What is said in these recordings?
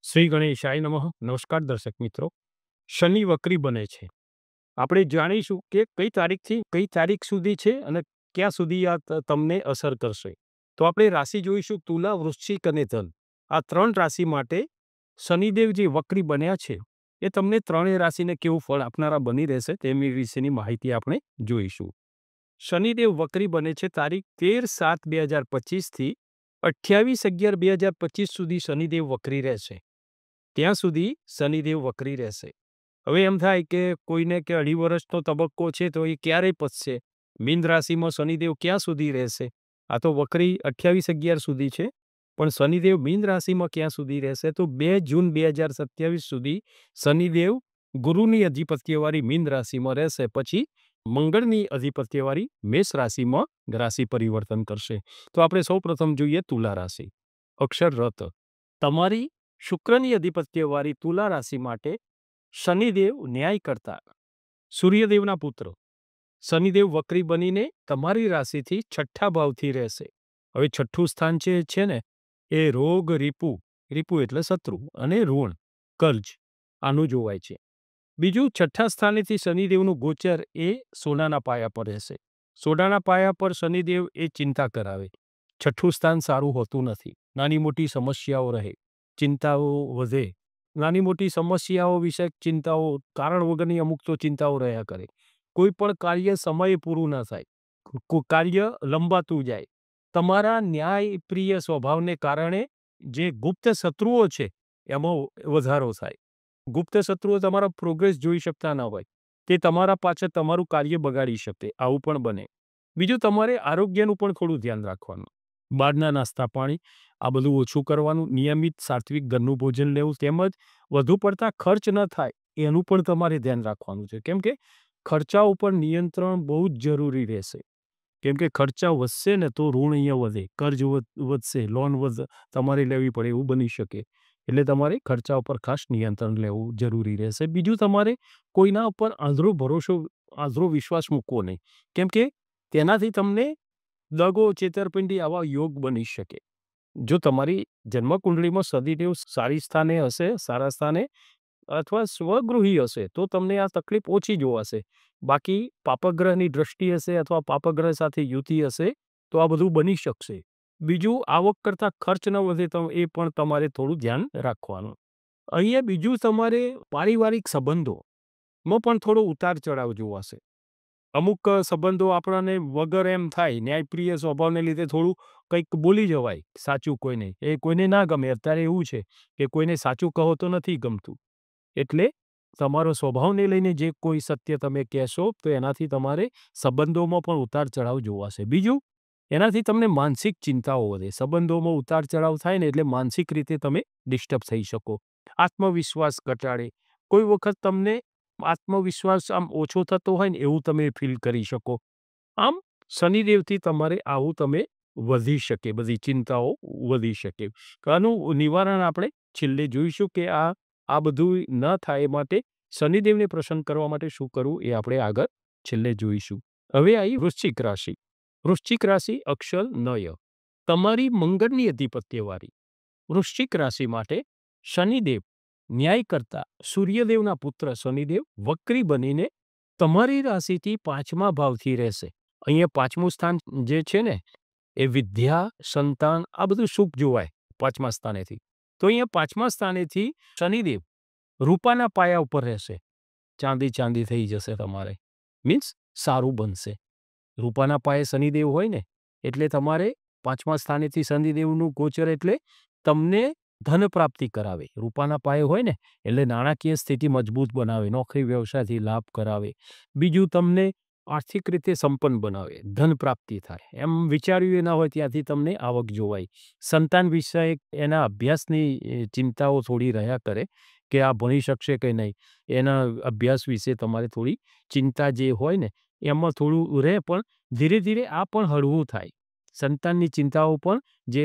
શ્રી ગણેશાય નમઃ. નમસ્કાર દર્શક મિત્રો. શનિ વક્રી બને છે. આપણે જાણીશું કે કઈ તારીખથી કઈ તારીખ સુધી છે અને ક્યાં સુધી આ તમને અસર કરશે. તો આપણે રાશિ જોઈશું તુલા, વૃશ્ચિક અને ધન. આ 3 રાશિ માટે શનિદેવ જે વક્રી બન્યા છે એ તમને ત્રણેય રાશિને કેવું ફળ આપનારા બની રહેશે તેની વિશેની માહિતી આપણે જોઈશું. શનિદેવ વક્રી બને છે તારીખ 13/7/2025 થી 28/11/2025 સુધી શનિદેવ વક્રી રહેશે. ત્યાં સુધી શનિદેવ વક્રી રહેશે. હવે એમ થાય કે કોઈને કે 2.5 વર્ષનો તબક્કો છે તો એ ક્યારે પતશે? મીન રાશિમાં શનિદેવ ક્યાં સુધી રહેશે? આ તો વક્રી 28/11 સુધી છે, પણ શનિદેવ મીન રાશિમાં ક્યાં સુધી રહેશે? તો 2 જૂન 2027 સુધી શનિદેવ ગુરુની અધિપત્યવાળી મીન રાશિમાં રહેશે. પછી મંગળની અધિપત્યવાળી મેષ રાશિમાં રાશિ પરિવર્તન કરશે. તો આપણે સૌ પ્રથમ જોઈએ તુલા રાશિ. અક્ષર રત. તમારી શુક્રની અધિપત્યવાળી તુલા રાશિ માટે શનિદેવ ન્યાય કરતા સૂર્યદેવના પુત્ર શનિદેવ વક્રી બનીને તમારી રાશિથી 6ઠ્ઠા ભાવથી રહેશે. હવે 6ઠ્ઠું સ્થાન છે ને એ રોગ, રીપુ એટલે શત્રુ, અને ઋણ, કર્જ આનું જોવાય છે. બીજું, 6ઠ્ઠા સ્થાનેથી શનિદેવનું ગોચર એ સોનાના પાયા પર રહેશે. સોનાના પાયા પર શનિદેવ એ ચિંતા કરાવે. 6ઠ્ઠું સ્થાન સારું હોતું નથી. નાની મોટી સમસ્યાઓ રહે, ચિંતાઓ વધે. નાની મોટી સમસ્યાઓ વિશે ચિંતાઓ, કારણ વગરની અમુક તો ચિંતાઓ રહ્યા કરે. કોઈ પણ કાર્ય સમયે પૂરું ન થાય, કાર્ય લંબાતું જાય. તમારા ન્યાયપ્રિય સ્વભાવને કારણે જે ગુપ્ત શત્રુઓ છે એમાં વધારો થાય. ગુપ્ત શત્રુઓ તમારા પ્રોગ્રેસ જોઈ શકતા ન હોય, તે તમારા પાછળ તમારું કાર્ય બગાડી શકે, આવું પણ બને. બીજું, તમારે આરોગ્યનું પણ થોડું ધ્યાન રાખવાનું. બહારના નાસ્તા પાણી આ બધું ઓછું કરવાનું, નિયમિત સાત્વિક ઘરનું ભોજન લેવું, તેમજ વધુ પડતા ખર્ચ ન થાય એનું પણ તમારે ધ્યાન રાખવાનું છે. કેમ કે ખર્ચા ઉપર નિયંત્રણ બહુ જ જરૂરી રહેશે. કેમ કે ખર્ચા વધશે ને તો ઋણ અહીંયા વધે, કર્જ વધશે, લોન તમારે લેવી પડે એવું બની શકે. એટલે તમારે ખર્ચા ઉપર ખાસ નિયંત્રણ લેવું જરૂરી રહેશે. બીજું, તમારે કોઈના ઉપર આંધળો વિશ્વાસ મૂકવો નહીં. કેમ કે તેનાથી તમને દગો, છેતરપિંડી આવા યોગ બની શકે. જો તમારી જન્મકુંડળીમાં શનિદેવ સારી સ્થાને હશે, સારા સ્થાને અથવા સ્વગૃહી હશે તો તમને આ તકલીફ ઓછી જોવાશે. બાકી પાપગ્રહની દ્રષ્ટિ હશે અથવા પાપગ્રહ સાથે યુતિ હશે તો આ બધું બની શકશે. બીજું, આવક કરતાં ખર્ચ ન વધે તો એ પણ તમારે થોડું ધ્યાન રાખવાનું. અહીંયા બીજું, તમારે પારિવારિક સંબંધોમાં પણ થોડો ઉતાર ચઢાવ જોવાશે. અમુક સંબંધો આપણને વગર એમ થાય, ન્યાયપ્રિય સ્વભાવને લીધે થોડું કંઈક બોલી જવાય સાચું કોઈને, એ કોઈને ના ગમે. અત્યારે એવું છે કે કોઈને સાચું કહો તો નથી ગમતું. એટલે તમારો સ્વભાવને લઈને જે કોઈ સત્ય તમે કહેશો તો એનાથી તમારે સંબંધોમાં પણ ઉતાર ચઢાવ જોવાશે. બીજું, એનાથી તમને માનસિક ચિંતાઓ વધે. સંબંધોમાં ઉતાર ચઢાવ થાય ને એટલે માનસિક રીતે તમે ડિસ્ટર્બ થઈ શકો. આત્મવિશ્વાસ ઘટાડે. કોઈ વખત તમને આત્મવિશ્વાસ આમ ઓછો થતો હોય ને એવું તમે ફીલ કરી શકો. આમ શનિદેવથી તમારે આવું તમે વધી શકે, બધી ચિંતાઓ વધી શકે. આનું નિવારણ આપણે છેલ્લે જોઈશું કે આ બધું ન થાય એ માટે શનિદેવને પ્રસન્ન કરવા માટે શું કરવું એ આપણે આગળ છેલ્લે જોઈશું. હવે આવી વૃશ્ચિક રાશિ. વૃશ્ચિક રાશિ અક્ષર નય. તમારી મંગળની અધિપત્યવાળી વૃશ્ચિક રાશિ માટે શનિદેવ ન્યાય કરતા સૂર્યદેવના પુત્ર શનિદેવ વક્રી બનીને તમારી રાશિથી 5મા ભાવથી રહેશે. અહીંયા 5મું સ્થાન જે છે ને એ વિદ્યા, સંતાન, આ બધું સુખ જોવાય 5મા સ્થાનેથી. તો અહીંયા 5મા સ્થાનેથી શનિદેવ રૂપાના પાયા ઉપર રહેશે. ચાંદી થઈ જશે તમારે, મીન્સ સારું બનશે. રૂપાના પાયે શનિદેવ હોય ને એટલે તમારે 5મા સ્થાનેથી શનિદેવનું ગોચર એટલે તમને ધન પ્રાપ્તિ કરાવે. રૂપાના પાયે હોય ને એટલે નાણાકીય સ્થિતિ મજબૂત બનાવે, નોકરી વ્યવસાયથી લાભ કરાવે. બીજું, તમને આર્થિક રીતે સંપન્ન બનાવે, ધન પ્રાપ્તિ થાય. એમ વિચાર્યું ના હોય ત્યાંથી તમને આવક જોવાય. સંતાન વિષયક એના અભ્યાસની ચિંતાઓ થોડી રહ્યા કરે કે આ ભણી શકશે કે નહીં, એના અભ્યાસ વિશે તમારે થોડી ચિંતા જે હોય ને એમાં થોડું રહે, પણ ધીરે ધીરે આ પણ હળવું થાય. સંતાનની ચિંતાઓ પણ જે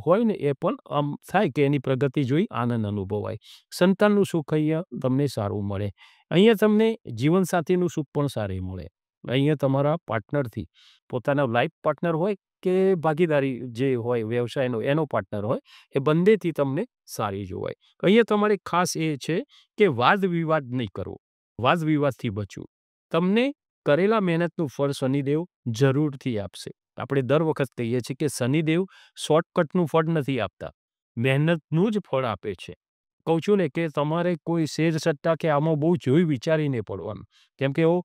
હોય ને એ પણ આમ થાય કે એની પ્રગતિ જોઈ આનંદ અનુભવાય. સંતાનનું સુખ અહીંયા તમને સારું મળે. અહીંયા તમને જીવનસાથીનું સુખ પણ સારું મળે. અહીંયા તમારા પાર્ટનરથી, પોતાના લાઈફ પાર્ટનર હોય કે ભાગીદારી જે હોય વ્યવસાયનો એનો પાર્ટનર હોય, એ બંનેથી તમને સારી જોવાય. અહીંયા તમારે ખાસ એ છે કે વાદ વિવાદ નહીં કરવો, વાદ વિવાદથી બચવું. તમને કરેલા મહેનતનું ફળ શનિદેવ જરૂરથી આપશે. આપણે દર વખત કહીએ છીએ કે શનિદેવ શોર્ટકટનું ફળ નથી આપતા, મહેનતનું જ ફળ આપે છે. કહું છું ને કે તમારે કોઈ શેર સટ્ટા કે આમાં બહુ જોઈ વિચારીને પડવાનું. કેમ કે એવો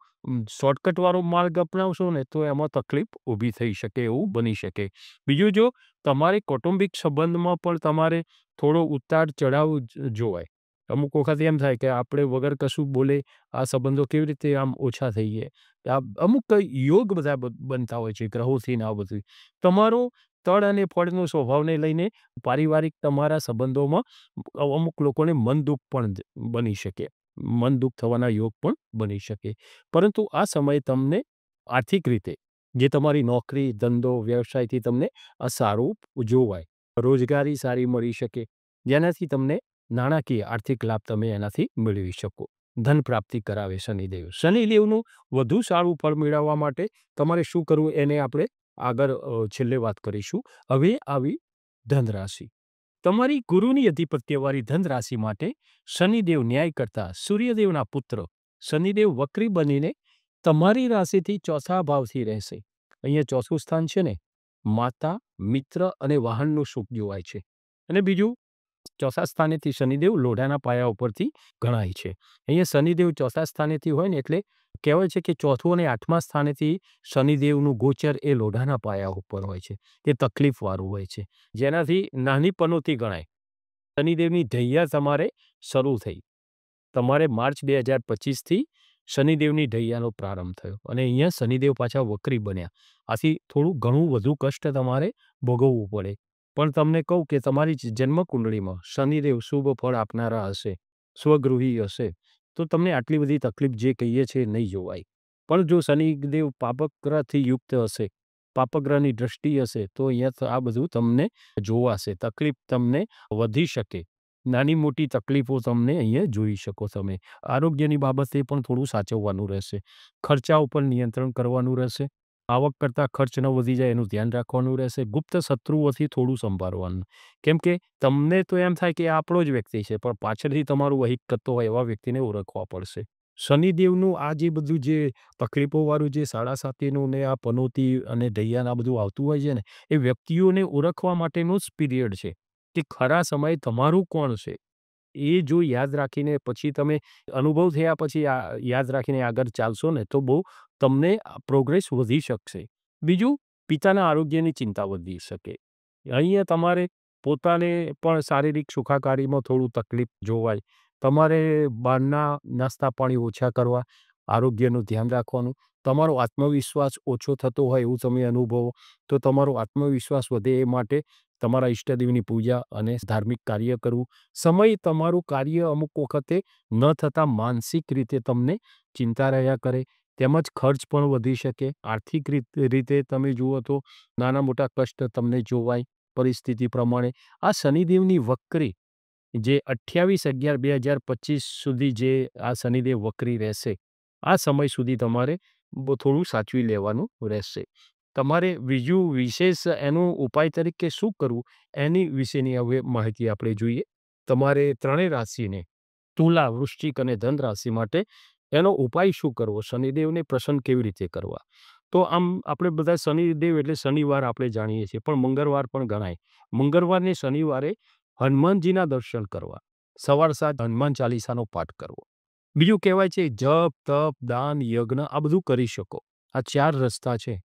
શોર્ટકટ વાળો માર્ગ અપનાવશો ને તો એમાં તકલીફ ઊભી થઈ શકે એવું બની શકે. બીજું, જો તમારે કૌટુંબિક સંબંધમાં પણ તમારે થોડો ઉતાર ચઢાવ જોવાય. અમુક વખત એમ થાય કે આપણે વગર કશું બોલે આ સંબંધો કેવી રીતે આમ ઓછા થઈએ. આ અમુક યોગ બધા બનતા હોય છે ગ્રહોથી ને આ બધું. તમારો તળ અને ફળનો સ્વભાવને લઈને પારિવારિક તમારા સંબંધોમાં અમુક લોકોને મન દુઃખ પણ બની શકે. મન દુઃખ થવાના યોગ પણ બની શકે. પરંતુ આ સમયે તમને આર્થિક રીતે જે તમારી નોકરી, ધંધો, વ્યવસાયથી તમને આ સારું જોવાય. રોજગારી સારી મળી શકે, જેનાથી તમને નાણાકીય આર્થિક લાભ તમે એનાથી મેળવી શકો. ધન પ્રાપ્તિ કરાવે શનિદેવ. શનિદેવનું વધુ સારું ફળ મેળવવા માટે તમારે શું કરવું એને આપણે આગળ છેલ્લે વાત કરીશું. હવે આવી ધન રાશિ. તમારી ગુરુની અધિપત્યવાળી ધન રાશિ માટે શનિદેવ ન્યાય કરતા સૂર્યદેવના પુત્ર શનિદેવ વક્રી બનીને તમારી રાશિથી ચોથા ભાવથી રહેશે. અહીંયા ચોથું સ્થાન છે ને, માતા, મિત્ર અને વાહનનું સુખ જોવાય છે. અને બીજું, ચોથા સ્થાનેથી શનિદેવ લોઢાના પાયા ઉપરથી ગણાય છે. અહીંયા શનિદેવ ચોથા સ્થાનેથી હોય ને એટલે કહેવાય છે કે ચોથું અને આઠમા સ્થાનેથી શનિદેવનું ગોચર એ લોઢાના પાયા ઉપર હોય છે. તે તકલીફવાળું હોય છે, જેનાથી નાની પનોતી ગણાય. શનિદેવની ઢૈયા તમારે શરૂ થઈ. તમારે માર્ચ 2025થી શનિદેવની ઢૈયાનો પ્રારંભ થયો અને અહીંયા શનિદેવ પાછા વક્રી બન્યા. આથી થોડું ઘણું વધુ કષ્ટ તમારે ભોગવવું પડે. પણ તમને કહું કે તમારી જન્મકુંડળીમાં શનિદેવ શુભ ફળ આપનારા હશે, સ્વગૃહી હશે, તો તમને આટલી બધી તકલીફ જે કહીએ છીએ નહીં જોવાય. પણ જો શનિદેવ પાપગ્રહથી યુક્ત હશે, પાપગ્રહની દ્રષ્ટિ હશે, તો અહીંયા આ બધું તમને જોવાશે. તકલીફ તમને વધી શકે. નાની મોટી તકલીફો તમને અહીંયા જોઈ શકો તમે. આરોગ્યની બાબતે પણ થોડું સાચવવાનું રહેશે. ખર્ચા ઉપર નિયંત્રણ કરવાનું રહેશે. આવક કરતાં ખર્ચ ન વધી જાય એનું ધ્યાન રાખવાનું રહેશે. ગુપ્ત શત્રુઓથી થોડું સંભાળવાનું. કેમ કે તમને તો એમ થાય કે આ આપણો જ વ્યક્તિ છે, પણ પાછળથી તમારું વહિત કરતો હોય એવા વ્યક્તિને ઓળખવા પડશે. શનિદેવનું આ જે બધું જે તકલીફોવાળું જે સાડાસાતીનું ને આ પનોતી અને ઢૈયાને આ બધું આવતું હોય છે ને, એ વ્યક્તિઓને ઓળખવા માટેનો જ પીરિયડ છે કે ખરા સમયે તમારું કોણ છે. એ જો યાદ રાખીને પછી તમે અનુભવ થયા પછી યાદ રાખીને આગળ ચાલશો ને તો બહુ તમને પ્રોગ્રેસ વધી શકશે. બીજું, પિતાના આરોગ્યની ચિંતા વધી શકે. અહીંયા તમારે પોતાને પણ શારીરિક સુખાકારીમાં થોડું તકલીફ જોવાય. તમારે બહારના નાસ્તા પાણી ઓછા કરવા, આરોગ્યનું ધ્યાન રાખવાનું. તમારો આત્મવિશ્વાસ ઓછો થતો હોય એવું તમે અનુભવો તો તમારો આત્મવિશ્વાસ વધે એ માટે તમારા ઈષ્ટદેવની પૂજા અને ધાર્મિક કાર્ય કરવું. સમય તમારું કાર્ય અમુક વખતે ન થતાં માનસિક રીતે તમને ચિંતા રહ્યા કરે. તેમજ ખર્ચ પણ વધી શકે. આર્થિક રીતે તમે જુઓ તો નાના મોટા કષ્ટ તમને જોવાય પરિસ્થિતિ પ્રમાણે. આ શનિદેવની વક્રી જે 28/11/2025 સુધી જે આ શનિદેવ વક્રી રહેશે, આ સમય સુધી તમારે થોડું સાચવી લેવાનું રહેશે. તમારે બીજું વિશેષ એનું ઉપાય તરીકે શું કરવું એની વિશેની હવે માહિતી આપણે જોઈએ. તમારે ત્રણેય રાશિને તુલા, વૃશ્ચિક અને ધન રાશિ માટે એનો ઉપાય શું કરવો, શનિદેવને પ્રસન્ન કેવી રીતે કરવા. તો આમ આપણે બધા શનિદેવ એટલે શનિવાર આપણે જાણીએ છીએ, પણ મંગળવાર પણ ગણાય. મંગળવારને શનિવારે હનુમાનજીના દર્શન કરવા, સવાર સાંજ હનુમાન ચાલીસાનો પાઠ કરવો. બીજું કહેવાય છે જપ, તપ, દાન, યજ્ઞ આ બધું કરી શકો. આ 4 રસ્તા છે.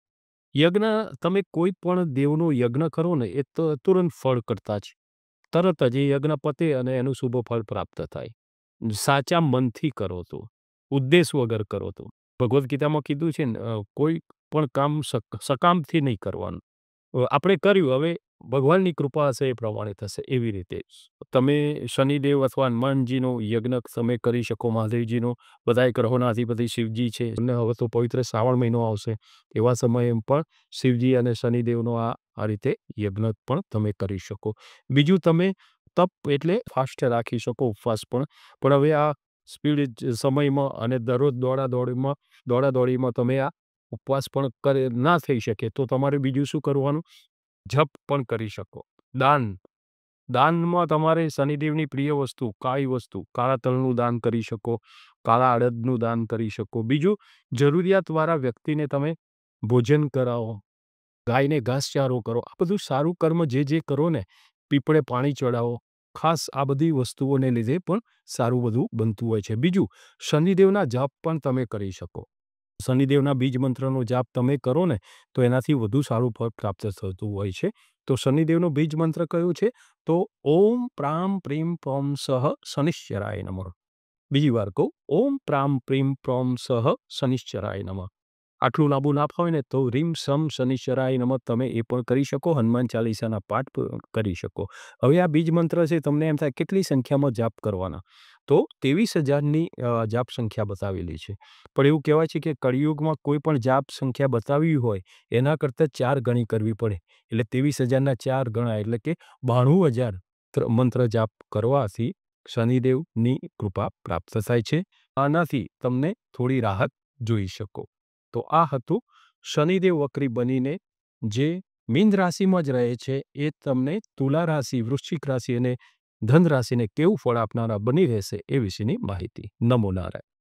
યજ્ઞ, તમે કોઈ પણ દેવનો યજ્ઞ કરો ને એ તો તુરંત ફળ કરતા જ. તરત જ એ યજ્ઞ પતે અને એનું શુભ ફળ પ્રાપ્ત થાય. સાચા મનથી કરો તો, ઉદ્દેશ વગર કરો તો. ભગવદ્ ગીતામાં કીધું છે ને, કોઈ પણ કામ સકામથી નહીં કરવાનું. આપણે કર્યું, હવે ભગવાનની કૃપા હશે એ પ્રમાણે થશે. એવી રીતે તમે શનિદેવ અથવા હનુમાનજીનો યજ્ઞ તમે કરી શકો. મહાદેવજીનો, બધા ગ્રહોના અધિપતિ શિવજી છે અને હવે તો પવિત્ર શ્રાવણ મહિનો આવશે, એવા સમયે પણ શિવજી અને શનિદેવનો આ રીતે યજ્ઞ પણ તમે કરી શકો. બીજું, તમે તપ એટલે ફાસ્ટ રાખી શકો, ઉપવાસ પણ હવે આ સ્પીડ સમયમાં અને દરરોજ દોડાદોડીમાં તમે આ ઉપવાસ પણ ના થઈ શકે તો તમારે બીજું શું કરવાનું? જપ પણ કરી શકો. દાનમાં તમારે શનિદેવની પ્રિય વસ્તુ, કાળી વસ્તુ, કાળા તલનું દાન કરી શકો, કાળા અડદનું દાન કરી શકો. બીજું, જરૂરિયાતવાળા વ્યક્તિને તમે ભોજન કરાવો, ગાયને ઘાસચારો કરો. આ બધું સારું કર્મ જે કરો ને, પીપળે પાણી ચડાવો, ખાસ આ બધી વસ્તુઓને લીધે પણ સારું બધું બનતું હોય છે. બીજું, શનિદેવના જાપ પણ તમે કરી શકો. શનિદેવના બીજ મંત્રનો જાપ તમે કરો ને તો એનાથી વધુ સારું ફળ પ્રાપ્ત થતું હોય છે. તો શનિદેવનો બીજ મંત્ર કયો છે? તો ઓમ પ્રામ પ્રીમ પ્રોમ સહ શનિશ્ચરાય નમઃ. બીજી વાર કહું, ઓમ પ્રામ પ્રીમ પ્રોમ સહ શનિશ્ચરાય નમઃ. આટલું લાંબુ ના હોય ને તો રીમ સમ શનિશ્ચરાય નમઃ તમે એ પણ કરી શકો. હનુમાન ચાલીસાના પાઠ કરી શકો. હવે આ બીજ મંત્ર છે, તમને એમ થાય કેટલી સંખ્યામાં જાપ કરવાના? તો 23,000ની જાપ સંખ્યા બતાવેલી છે. પણ એવું કહેવાય છે કે કળિયુગમાં કોઈ પણ જાપ સંખ્યા બતાવી હોય એના કરતાં 4 ગણી કરવી પડે. એટલે 23,000ના 4 ગણા એટલે કે 92,000 મંત્ર જાપ કરવાથી શનિદેવની કૃપા પ્રાપ્ત થાય છે. આનાથી તમને થોડી રાહત જોઈ શકો. તો આ હતું શનિદેવ વક્રી બનીને જે મીન રાશિમાં જ રહે છે એ તમને તુલા રાશિ, વૃશ્ચિક રાશિ અને ધન રાશિને કેવું ફળ આપનારા બની રહેશે એ વિશેની માહિતી. નમો નારાયણ.